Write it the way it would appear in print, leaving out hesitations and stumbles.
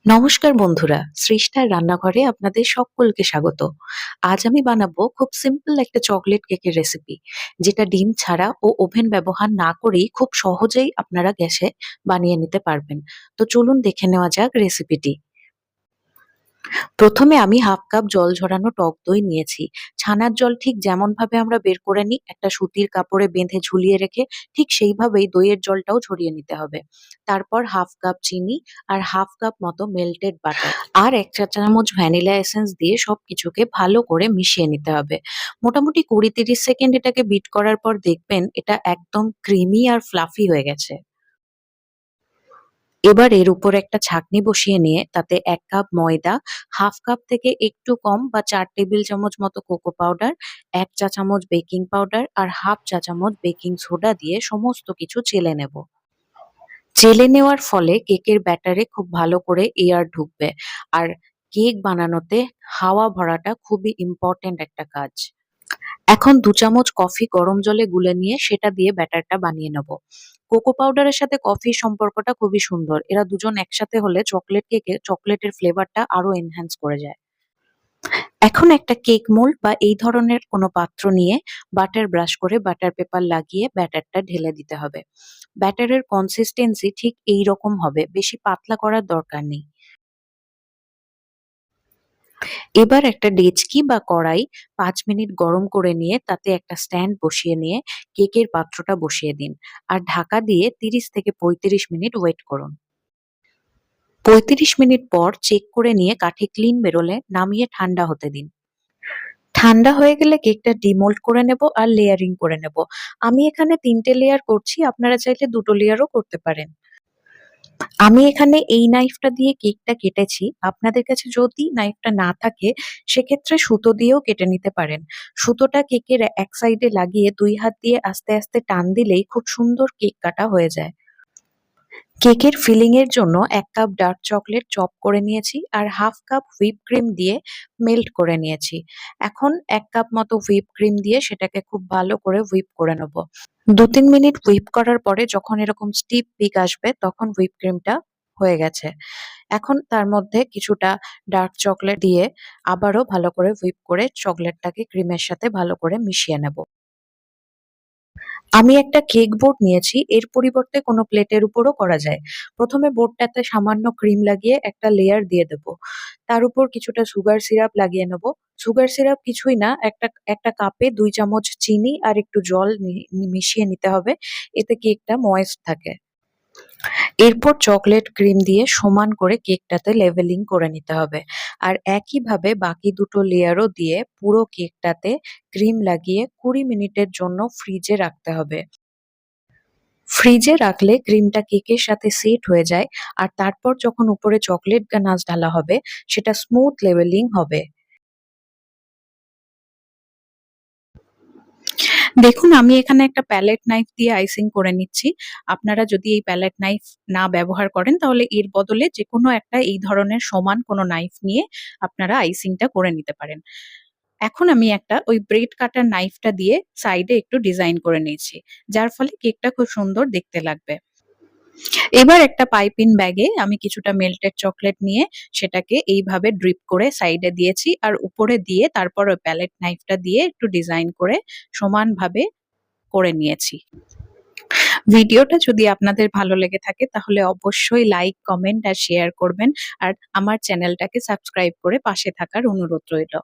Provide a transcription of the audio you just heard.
নমস্কার বন্ধুরা, সৃষ্টার রান্নাঘরে আপনাদের সকলকে স্বাগত। আজ আমি বানাবো খুব সিম্পল একটা চকলেট কেকের রেসিপি, যেটা ডিম ছাড়া ও ওভেন ব্যবহার না করেই খুব সহজেই আপনারা গ্যাসে বানিয়ে নিতে পারবেন। তো চলুন দেখে নেওয়া যাক রেসিপিটি। প্রথমে আমি হাফ কাপ জল ঝরানো টক দই নিয়েছি। ছানার জল ঠিক যেমন ভাবে আমরা বের করে নিই একটা সুতির কাপড়ে বেঁধে ঝুলিয়ে রেখে, ঠিক সেইভাবেই দইয়ের জলটাও ঝরিয়ে নিতে হবে। তারপর হাফ কাপ চিনি আর হাফ কাপ মতো মেল্টেড বাটার আর ১ চা চামচ ভ্যানিলা এসেন্স দিয়ে সবকিছুকে ভালো করে মিশিয়ে নিতে হবে। মোটামুটি ২০-৩০ সেকেন্ড এটাকে বিট করার পর দেখবেন এটা একদম ক্রিমি আর ফ্লাফি হয়ে গেছে। এবার এর উপর একটা ছাঁকনি বসিয়ে নিয়ে তাতে ১ কাপ ময়দা, হাফ কাপ থেকে একটু কম বা ৪ টেবিল চামচ মতো কোকো পাউডার, ১ চা চামচ বেকিং পাউডার আর হাফ চা চামচ বেকিং সোডা দিয়ে সমস্ত কিছু চেলে নেব। চেলে নেওয়ার ফলে কেকের ব্যাটারে খুব ভালো করে এয়ার ঢুকবে। আর কেক বানানোতে হাওয়া ভরাটা খুবই ইম্পোর্টেন্ট একটা কাজ। এখন ২ চামচ কফি গরম জলে গুলে নিয়ে সেটা দিয়ে ব্যাটারটা বানিয়ে নেব। কোকো পাউডারের সাথে কফির সম্পর্কটা খুবই সুন্দর। এরা দুজন একসাথে হলে চকলেট কেকে চকলেটের ফ্লেভারটা আরো এনহ্যান্স করে যায়। এখন একটা কেক মোল্ড বা এই ধরনের কোনো পাত্র নিয়ে বাটার ব্রাশ করে বাটার পেপার লাগিয়ে ব্যাটারটা ঢেলে দিতে হবে। ব্যাটারের কনসিস্টেন্সি ঠিক এইরকম হবে, বেশি পাতলা করার দরকার নেই। এবার একটা ডেচকি বা কড়াই ৫ মিনিট গরম করে নিয়ে তাতে একটা স্ট্যান্ড বসিয়ে নিয়ে কেকের পাত্রটা বসিয়ে দিন। আর ঢাকা দিয়ে ৩০ থেকে ৩৫ মিনিট ওয়েট করুন। ৩৫ মিনিট পর চেক করে নিয়ে কাঠি ক্লিন বেরোলে নামিয়ে ঠান্ডা হতে দিন। ঠান্ডা হয়ে গেলে কেকটা ডিমোল্ড করে নেব আর লেয়ারিং করে নেব। আমি এখানে ৩ টে লেয়ার করছি, আপনারা চাইলে ২ টো লেয়ারও করতে পারেন। আমি এখানে এই নাইফটা দিয়ে কেকটা কেটেছি। আপনাদের কাছে যদি নাইফটা না থাকে সেক্ষেত্রে সুতো দিয়েও কেটে নিতে পারেন। সুতোটা কেকের এক সাইডে লাগিয়ে ২ হাত দিয়ে আস্তে আস্তে টান দিলেই খুব সুন্দর কেক কাটা হয়ে যায়। কেকের ফিলিং এর জন্য ১ কাপ ডার্ক চকলেট চপ করে নিয়েছি আর হাফ কাপ হুইপ ক্রিম দিয়ে মেল্ট করে নিয়েছি। এখন ১ কাপ মতো হুইপ ক্রিম দিয়ে সেটাকে খুব ভালো করে হুইপ করে নেব। ২-৩ মিনিট হুইপ করার পরে যখন এরকম স্টিপ পিক আসবে তখন হুইপ ক্রিমটা হয়ে গেছে। এখন তার মধ্যে কিছুটা ডার্ক চকলেট দিয়ে আবারও ভালো করে হুইপ করে চকলেটটাকে ক্রিমের সাথে ভালো করে মিশিয়ে নেব। আমি একটা কেক বোর্ড নিয়েছি, এর পরিবর্তে কোনো প্লেটের উপরও করা যায়। প্রথমে বোর্ডটাতে সামান্য ক্রিম লাগিয়ে একটা লেয়ার দিয়ে দেব। তার উপর কিছুটা সুগার সিরাপ লাগিয়ে নেব। সুগার সিরাপ কিছুই না, একটা একটা কাপে ২ চামচ চিনি আর একটু জল মিশিয়ে নিতে হবে। এতে কেকটা ময়েস্ট থাকে। এরপর চকলেট ক্রিম দিয়ে সমান করে কেকটাতে লেভেলিং করে নিতে হবে। আর একইভাবে বাকি দুটো লেয়ারও দিয়ে পুরো কেকটাতে ক্রিম লাগিয়ে ২০ মিনিটের জন্য ফ্রিজে রাখতে হবে। ফ্রিজে রাখলে ক্রিমটা কেকের সাথে সেট হয়ে যায় আর তারপর যখন উপরে চকলেট গানাশ ঢালা হবে সেটা স্মুথ লেভেলিং হবে। দেখুন আমি এখানে একটা প্যালেট নাইফ দিয়ে আইসিং করে নিচ্ছি। আপনারা যদি এই প্যালেট নাইফ না ব্যবহার করেন তাহলে এর বদলে যেকোনো একটা এই ধরনের সমান কোনো নাইফ নিয়ে আপনারা আইসিংটা করে নিতে পারেন। এখন আমি একটা ওই ব্রেড কাটার নাইফটা দিয়ে সাইডে একটু ডিজাইন করে নিয়েছি। যার ফলে কেকটা খুব সুন্দর দেখতে লাগবে। এবার একটা পাইপিং ব্যাগে আমি কিছুটা মেল্টেড চকলেট নিয়ে সেটাকে এইভাবে ড্রিপ করে সাইডে দিয়েছি আর উপরে দিয়ে তারপর ওই প্যালেট নাইফটা দিয়ে একটু ডিজাইন করে সমানভাবে করে নিয়েছি। ভিডিওটা যদি আপনাদের ভালো লেগে থাকে তাহলে অবশ্যই লাইক, কমেন্ট আর শেয়ার করবেন। আর আমার চ্যানেলটাকে সাবস্ক্রাইব করে পাশে থাকার অনুরোধ রইল।